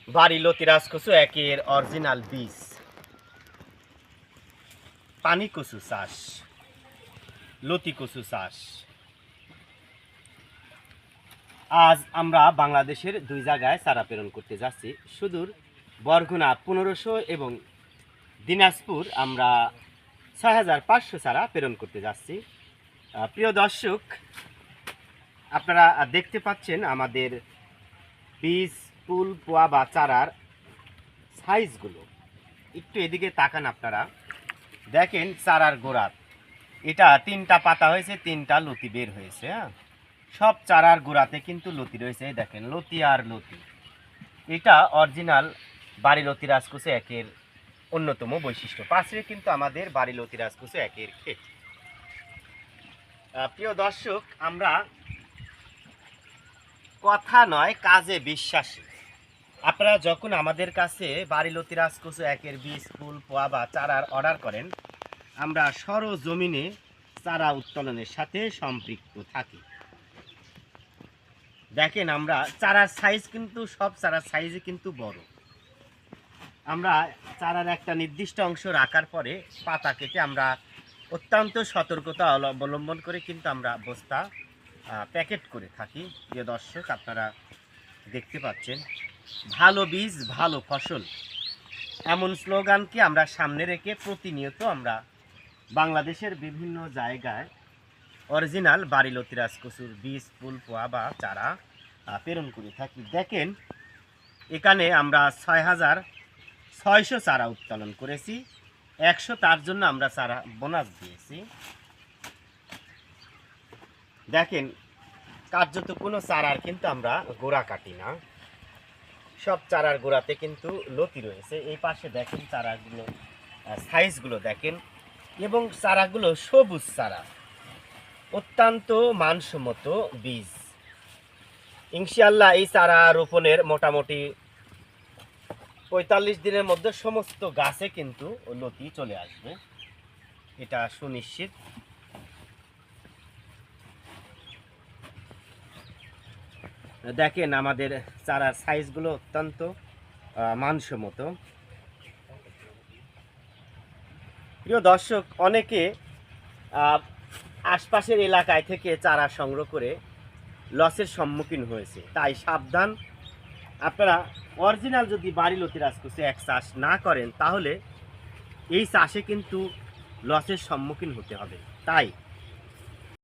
বাড়ি লতিরাজ কচু একের অরিজিনাল বীজ, পানি কচু চাষ, লতি কচু চাষ। আজ আমরা বাংলাদেশের দুই জায়গায় চারা প্রেরণ করতে যাচ্ছি। সুদূর বরগুনা 1500 এবং দিনাজপুর আমরা 6500 চারা প্রেরণ করতে যাচ্ছি। প্রিয় দর্শক, আপনারা দেখতে পাচ্ছেন আমাদের বীজ, ফুল, পোয়া বা চারার সাইজগুলো। একটু এদিকে তাকান, আপনারা দেখেন চারার গোড়া, এটা 3টা পাতা হয়েছে, 3টা লতি বের হয়েছে। হ্যাঁ, সব চারার গোড়াতে কিন্তু লতি রয়েছে। দেখেন লতি আর লতি, এটা অরিজিনাল বাড়ি লতিরাজ কচু একের অন্যতম বৈশিষ্ট্য। পাশে কিন্তু আমাদের বাড়ি লতিরাজ কচু একের ক্ষেত। প্রিয় দর্শক, আমরা কথা নয় কাজে বিশ্বাসী। আপনারা যখন আমাদের কাছে বাড়ি লতিরাজ কচু একের বীজ, ফুল, পোয়া বা চারার অর্ডার করেন, আমরা সরজমিনে চারা উত্তোলনের সাথে সম্পৃক্ত থাকি। দেখেন আমরা চারার সাইজ কিন্তু সব চারার সাইজে কিন্তু বড়। আমরা চারার একটা নির্দিষ্ট অংশ রাখার পরে পাতা কেটে আমরা অত্যন্ত সতর্কতা অবলম্বন করে কিন্তু আমরা বস্তা প্যাকেট করে থাকি। প্রিয় দর্শক, আপনারা দেখতে পাচ্ছেন ভালো বীজ ভালো ফসল, এমন স্লোগানকে আমরা সামনে রেখে প্রতিনিয়ত আমরা বাংলাদেশের বিভিন্ন জায়গায় অরিজিনাল বাড়ি লতিরাজ কচুর বীজ, ফুল, পোয়া বা চারা প্রেরণ করে থাকি। দেখেন এখানে আমরা 6600 চারা উত্তোলন করেছি। 100 তার জন্য আমরা চারা বোনাস দিয়েছি। দেখেন কার্যত কোনো চারার কিন্তু আমরা গোড়া কাটি না, সব চারার গোড়াতে কিন্তু লতি রয়েছে। এই পাশে দেখেন চারাগুলো সাইজগুলো দেখেন, এবং চারাগুলো সবুজ চারা, অত্যন্ত মানসম্মত বীজ। ইনশাআল্লাহ এই চারা রোপণের মোটামুটি 45 দিনের মধ্যে সমস্ত গাছে কিন্তু লতি চলে আসবে, এটা সুনিশ্চিত। দেখেন আমাদের চারার সাইজগুলো অত্যন্ত মানসম্মত। প্রিয় দর্শক, অনেকে আশপাশের এলাকায় থেকে চারা সংগ্রহ করে লসের সম্মুখীন হয়েছে, তাই সাবধান। আপনারা অরিজিনাল যদি বাড়ি লতিরাজ কচু এক চাষ না করেন, তাহলে এই চাষে কিন্তু লসের সম্মুখীন হতে হবে। তাই